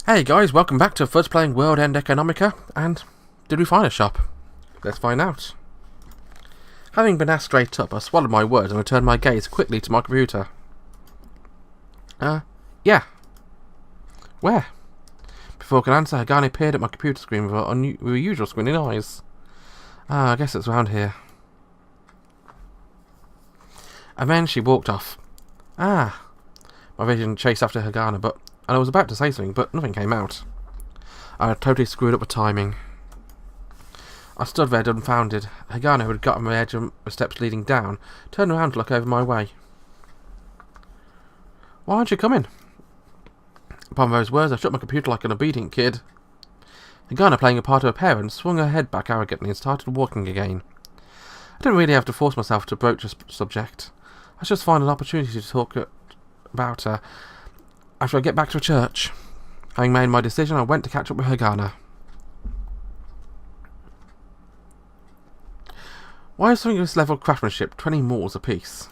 Hey guys, welcome back to First Playing World End Economica, and did we find a shop? Let's find out. Having been asked straight up, I swallowed my words and returned my gaze quickly to my computer. Yeah. Where? Before I could answer, Haggling appeared at my computer screen with her usual squinting eyes. I guess it's around here. And then she walked off. My vision chased after Haggling, and I was about to say something, but nothing came out. I had totally screwed up the timing. I stood there dumbfounded. Haggling, who had got on the edge of the steps leading down, turned around to look over my way. Why aren't you coming? Upon those words, I shut my computer like an obedient kid. Haggling, playing a part of her parent, swung her head back arrogantly and started walking again. I didn't really have to force myself to broach the subject. I just found an opportunity to talk about her after I get back to church. Having made my decision, I went to catch up with Haggling. Why is something of this level of craftsmanship 20 moors apiece?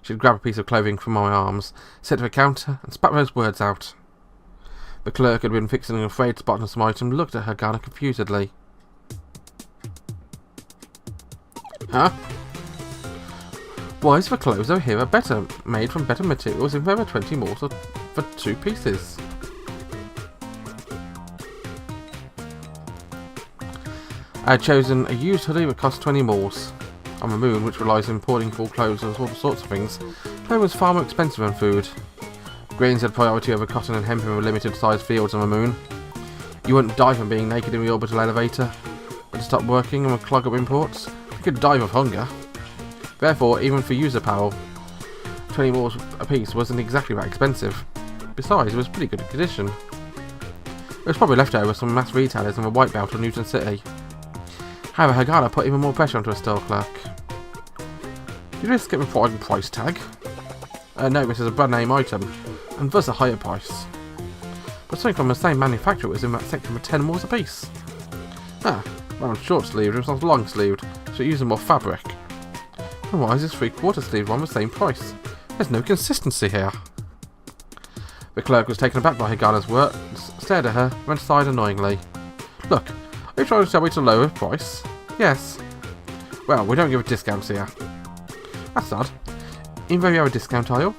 She'd grabbed a piece of clothing from my arms, set to the counter, and spat those words out. The clerk had been fixing an afraid spot on some item, looked at Haggling confusedly. Huh? Why is the clothes over here are better, made from better materials if there were 20 more for 2 pieces? I had chosen a used hoodie that cost 20 moors. On the moon, which relies on importing full clothes and all sorts of things, clothes was far more expensive than food. Grains had priority over cotton and hemp in the limited sized fields on the moon. You wouldn't die from being naked in the orbital elevator, but to stop working and would clog up imports. You could die of hunger. Therefore, even for used apparel, 20 moors a piece wasn't exactly that expensive. Besides, it was pretty good condition. It was probably leftovers from mass retailers in the White Belt of Newton City. However, Haggling put even more pressure onto a store clerk. Did you just get the price tag? No, this is a brand name item, and thus a higher price. But something from the same manufacturer was in that section for 10 moors a piece. That one's short sleeved, it was long sleeved, so it used more fabric. And why is this 3/4 sleeved one the same price? There's no consistency here. The clerk was taken aback by Haggling's words, stared at her, went aside annoyingly. Look, are you trying to tell me to lower the price? Yes. Well, we don't give discounts here. That's odd. Even though you have a discount aisle?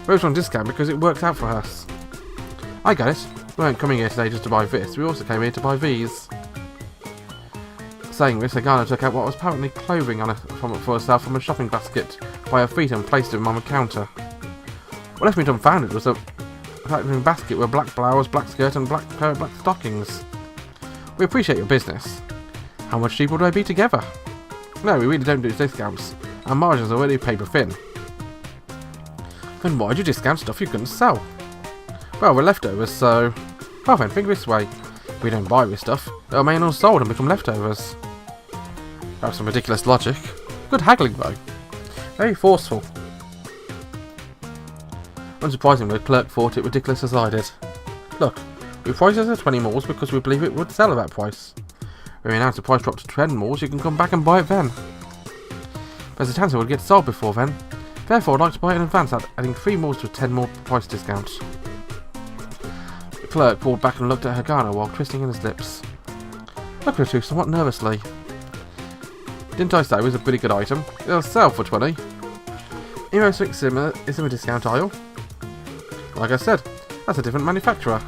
We're on discount because it works out for us. I get it. We weren't coming here today just to buy this, we also came here to buy these. Saying this, Haggling took out what was apparently clothing for herself from a shopping basket by her feet and placed it on the counter. What left me dumbfounded was a basket with a black blouse, black skirt and black pair of black stockings. We appreciate your business. How much cheaper would I be together? No, we really don't do discounts. Our margins are already paper thin. Then why do you discount stuff you couldn't sell? Well, we're leftovers, so... Well then, think this way. If we don't buy this stuff, it'll remain unsold and become leftovers. That's some ridiculous logic. Good haggling though. Very forceful. Unsurprisingly, the clerk thought it ridiculous as I did. Look, we priced it at 20 moors because we believe it would sell at that price. When we announce the price drop to 10 moors, you can come back and buy it then. There's a chance it would get sold before then. Therefore, I'd like to buy it in advance, adding 3 moors to a 10 more price discount. The clerk pulled back and looked at Haggling while twisting in his lips. Look at her somewhat nervously. Didn't I say it was a pretty good item? It'll sell for 20. Even though something similar is in the discount aisle. Like I said, that's a different manufacturer.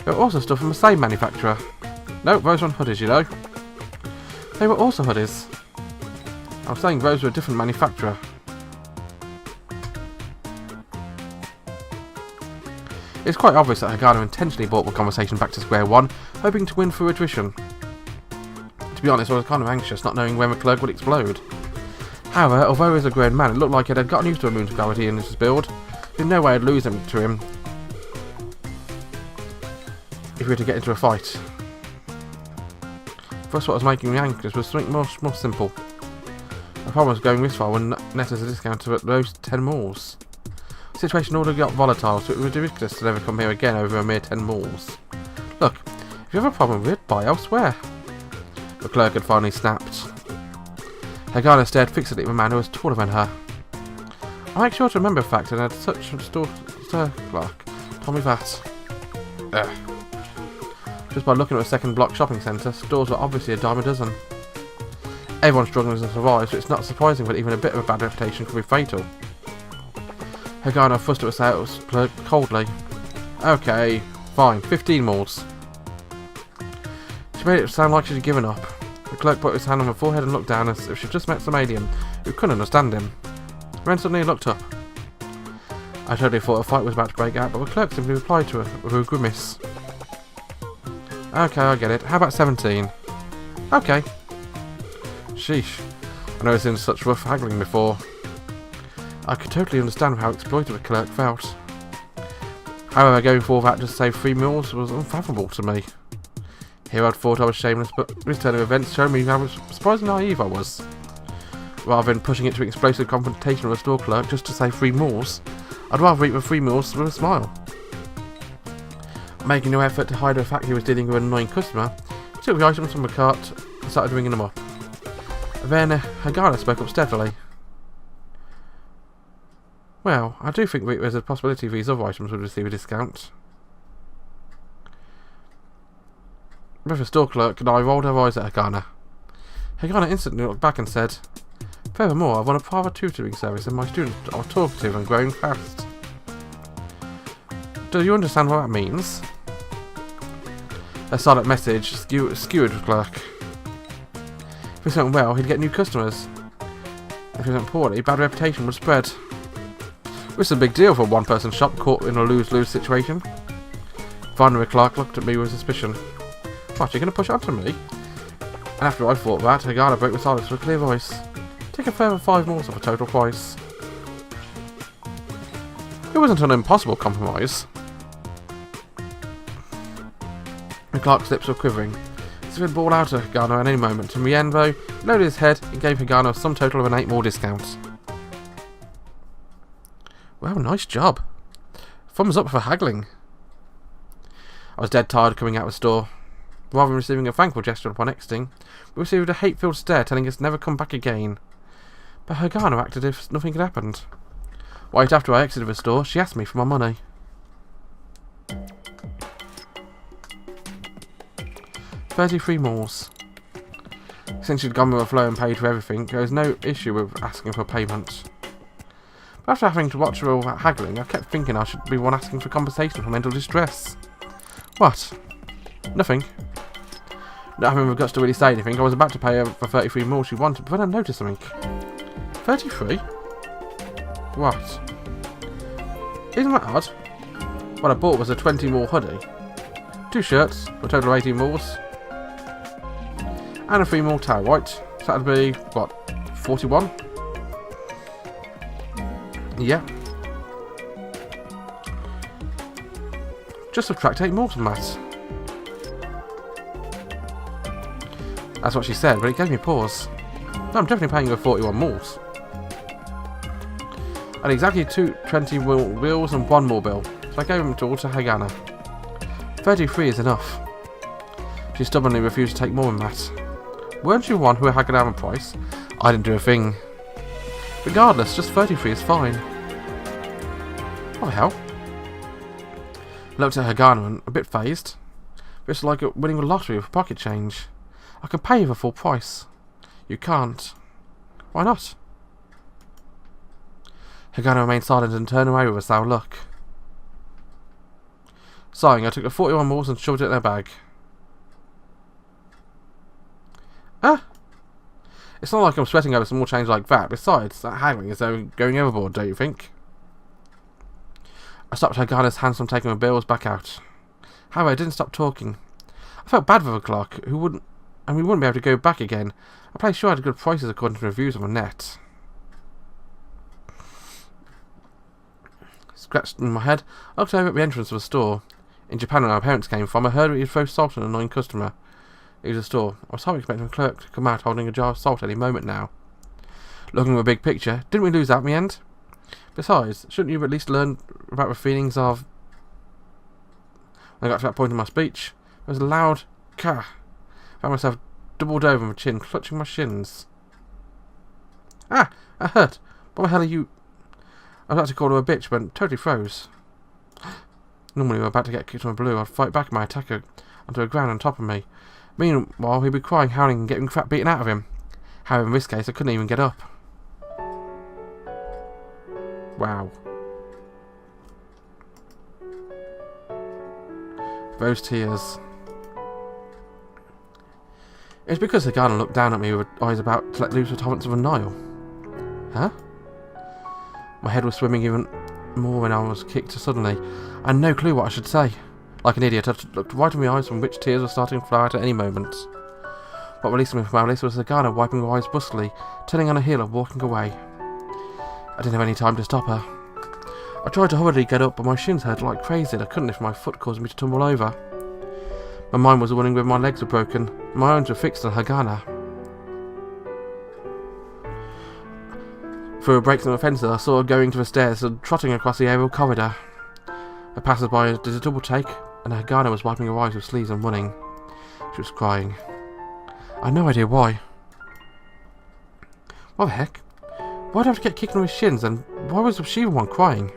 There were also stuff from the same manufacturer. No, those weren't hoodies, you know. They were also hoodies. I'm saying those were a different manufacturer. It's quite obvious that Haggling intentionally brought the conversation back to square one, hoping to win through attrition. To be honest, I was kind of anxious, not knowing when the clerk would explode. However, although he was a grown man, it looked like he had gotten used to a moon's gravity in his build. There's no way I'd lose him to him if we were to get into a fight. First, what was making me anxious was something more simple. The problem was going this far when net as a discount to at those 10 moors. The situation already got volatile, so it would be ridiculous to never come here again over a mere 10 moors. Look, if you have a problem with it, buy elsewhere. The clerk had finally snapped. Haggling stared fixedly at the man who was taller than her. I make sure to remember the fact that I had such a store clerk on me that. Ugh. Just by looking at a second block shopping centre, stores were obviously a dime a dozen. Everyone's struggling to survive, so it's not surprising that even a bit of a bad reputation could be fatal. Hagana fussed at a sales clerk coldly. Okay, fine, 15 malls. She made it sound like she'd given up. The clerk put his hand on her forehead and looked down as if she'd just met some alien who couldn't understand him. Then suddenly looked up. I totally thought a fight was about to break out, but the clerk simply replied to her with a grimace. Okay, I get it. How about 17? Okay. Sheesh. I've never seen such rough haggling before. I could totally understand how exploited the clerk felt. However, going for that just to save 3 meals was unfathomable to me. Here I'd thought I was shameless, but this turn of events showed me how surprisingly naive I was. Rather than pushing it to explosive confrontation with a store clerk just to save 3 meals, I'd rather eat the 3 meals with a smile. Making no effort to hide the fact he was dealing with an annoying customer, he took the items from the cart and started ringing them up. Then Hagana spoke up steadily. Well, I do think there's a possibility these other items would receive a discount. Both the store clerk and I rolled our eyes at Hagana. Hagana instantly looked back and said, Furthermore, I've won a private tutoring service and my students are talkative and growing fast. Do you understand what that means? A silent message skewered the clerk. If this went well, he'd get new customers. If it went poorly, bad reputation would spread. This is a big deal for a one-person shop caught in a lose-lose situation. Finally, the clerk looked at me with suspicion. What, you're going to push it onto me? And after I thought that, Hagana broke the silence with a clear voice. Take a further 5 more of the total price. It wasn't an impossible compromise. The clerk's lips were quivering, as if he'd ball out at Hagana at any moment. In the end, though, he lowered his head and gave Hagana some total of an 8 more discount. Well, nice job. Thumbs up for haggling. I was dead tired of coming out of the store. Rather than receiving a thankful gesture upon exiting, we received a hate-filled stare telling us never come back again. But Hagana acted as if nothing had happened. Right after I exited the store, she asked me for my money. 33 malls. Since she'd gone with a flow and paid for everything, there was no issue with asking for payment. But after having to watch her all that haggling, I kept thinking I should be one asking for compensation for mental distress. What? Nothing. Not having the guts to really say anything, I was about to pay her for 33 more she wanted, but then I noticed something. 33? What? Isn't that odd? What I bought was a 20 more hoodie. 2 shirts, for a total of 18 mores. And a 3 more towel, right? So that'd be, what, 41? Yeah. Just subtract 8 more from that. That's what she said, but it gave me pause. No, I'm definitely paying her 41 mores. I had exactly 2 20 bills and 1 more bill, so I gave them all to Hagana. 33 is enough. She stubbornly refused to take more than that. Weren't you one who had Hagana price? I didn't do a thing. Regardless, just 33 is fine. What the hell? I looked at Hagana and a bit phased. It's like winning a lottery with pocket change. I can pay you the full price. You can't. Why not? Hagana remained silent and turned away with a sour look. Sighing, I took the 41 malls and shoved it in her bag. Ah! It's not like I'm sweating over small change like that. Besides, that haggling is going overboard, don't you think? I stopped Hagana's hands from taking the bills back out. However, I didn't stop talking. I felt bad for the clerk, we wouldn't be able to go back again. I played sure I had good prices according to reviews on the net. Scratched in my head, I looked over at the entrance of the store. In Japan, where our parents came from, I heard that he'd throw salt at an annoying customer. It was a store. I was half expecting the clerk to come out holding a jar of salt any moment now. Looking at the big picture, didn't we lose out in the end? Besides, shouldn't you at least learn about the feelings of... When I got to that point in my speech, there was a loud "Kah!" I found myself doubled over on my chin, clutching my shins. Ah! I hurt! What the hell are you... I was about to call her a bitch, but totally froze. Normally, we were about to get kicked on blue. I'd fight back my attacker onto the ground on top of me. Meanwhile, he'd be crying, howling, and getting crap beaten out of him. However, in this case, I couldn't even get up. Wow. Those tears. It's because the gardener looked down at me with eyes about to let loose the torrents of a Nile. Huh? My head was swimming even more when I was kicked suddenly. I had no clue what I should say. Like an idiot, I looked right in my eyes from which tears were starting to flow out at any moment. What released me from my bliss was the gardener wiping her eyes brusquely, turning on her heel and walking away. I didn't have any time to stop her. I tried to hurriedly get up, but my shins hurt like crazy and I couldn't if my foot caused me to tumble over. My mind was running whether my legs were broken. My eyes were fixed on Haggling. Through a break in the fences, I saw her going to the stairs and trotting across the aerial corridor. A passerby did a double take, and Haggling was wiping her eyes with sleeves and running. She was crying. I had no idea why. What the heck? Why'd I have to get kicked on his shins, and why was she the one crying?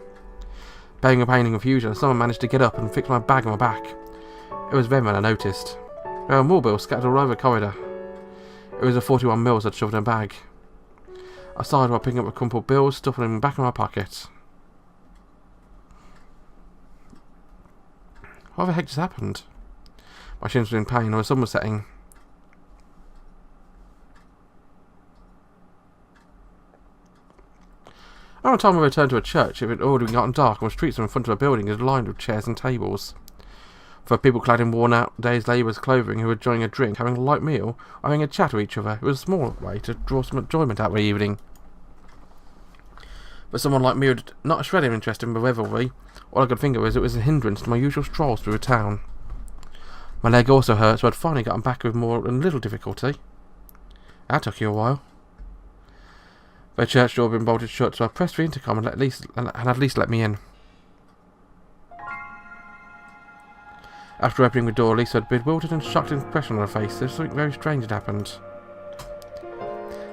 Bearing a pain and confusion, someone managed to get up and fix my bag on my back. It was then when I noticed. There were more bills scattered all over the corridor. It was the 41 mils I'd shoved in a bag. I sighed while picking up the crumpled bills, stuffing them back in my pocket. What the heck just happened? My shins were in pain, and the sun was setting. Around the time I returned to a church, it had already gotten dark, and the streets in front of the building was lined with chairs and tables. For people clad in worn-out day's labourer's clothing who were enjoying a drink, having a light meal, or having a chat with each other, it was a small way to draw some enjoyment out of the evening. But someone like me with not a shred of interest in the revelry, all I could think of was it was a hindrance to my usual strolls through the town. My leg also hurt, so I'd finally gotten back with more than a little difficulty. That took you a while. The church door had been bolted shut, so I pressed the intercom and at least let me in. After opening the door, Lisa had a bewildered and shocked expression on her face. There was something very strange had happened.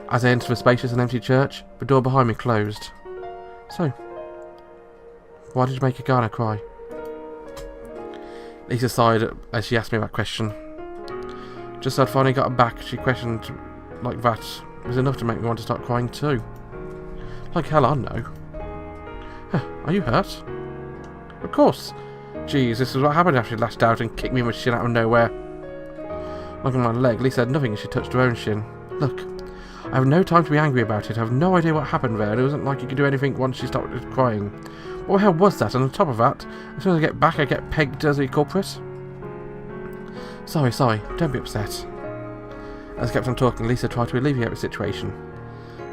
As I entered the spacious and empty church, the door behind me closed. So, why did you make Haggling cry? Lisa sighed as she asked me that question. Just as I'd finally got her back, she questioned like that. It was enough to make me want to start crying too. Like hell I know. Huh, are you hurt? Of course. Jeez, this is what happened after she lashed out and kicked me with shin out of nowhere. Looking at my leg, Lisa said nothing as she touched her own shin. Look, I have no time to be angry about it. I have no idea what happened there, and it wasn't like you could do anything once she stopped crying. What the hell was that? And on top of that, as soon as I get back, I get pegged as a culprit. Sorry, don't be upset. As I kept on talking, Lisa tried to alleviate the situation.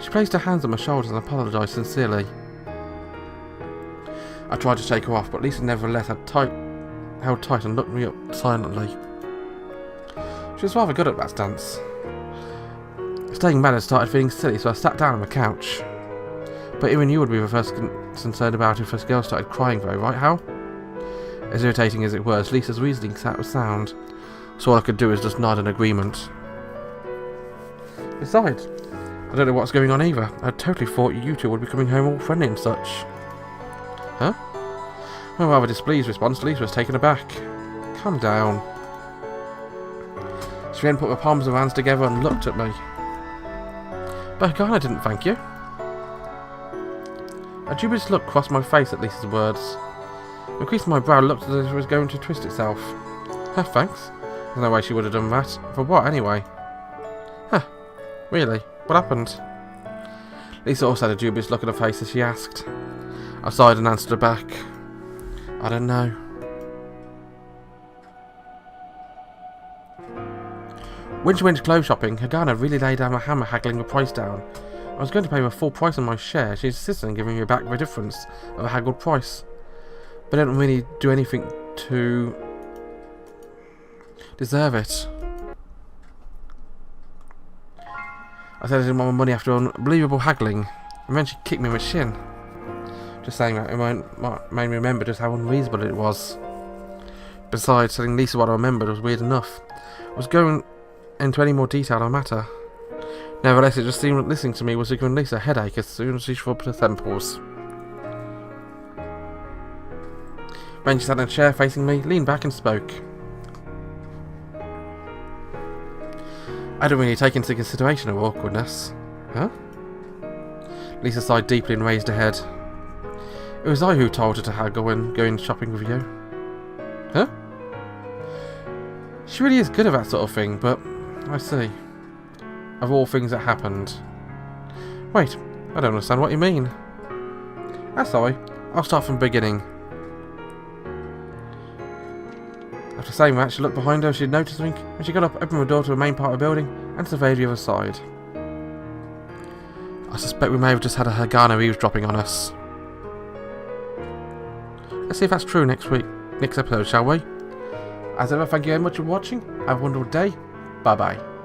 She placed her hands on my shoulders and apologised sincerely. I tried to shake her off, but Lisa nevertheless held tight and looked me up silently. She was rather good at that stance. Staying mad had started feeling silly, so I sat down on the couch. But even you would be the first concerned about if this girl started crying though, right, Hal? As irritating as it was, Lisa's reasoning sat with sound, so all I could do was just nod in agreement. Besides, I don't know what's going on either. I totally thought you two would be coming home all friendly and such. Huh? A rather displeased response, Lisa was taken aback. Calm down. She then put her palms of her hands together and looked at me. But Haggling didn't thank you. A dubious look crossed my face at Lisa's words. The crease in my brow looked as if it was going to twist itself. Huh, thanks. There's no way she would have done that. For what, anyway? Huh. Really? What happened? Lisa also had a dubious look at her face as she asked. I sighed and answered her back. I don't know. When she went clothes shopping, Haggling really laid down a hammer haggling the price down. I was going to pay her full price on my share. She insisted on giving me back the difference of a haggled price. But I didn't really do anything to deserve it. I said I didn't want my money after unbelievable haggling, and then she kicked me with my shin. Just saying that, it made me remember just how unreasonable it was. Besides, telling Lisa what I remembered was weird enough. I was going into any more detail on the matter. Nevertheless, it just seemed that listening to me was giving Lisa a headache as soon as she shrugged her temples. Then she sat in a chair facing me, leaned back and spoke. I don't really take into consideration her awkwardness. Huh? Lisa sighed deeply and raised her head. It was I who told her to haggle when going shopping with you. Huh? She really is good at that sort of thing, but I see. Of all things that happened. Wait, I don't understand what you mean. That's alright. I'll start from the beginning. After saying that, she looked behind her as she'd noticed something, and she got up, opened the door to the main part of the building, and surveyed the other side. I suspect we may have just had a Hagana eavesdropping on us. Let's see if that's true next episode, shall we? As ever, thank you very much for watching. Have a wonderful day. Bye bye.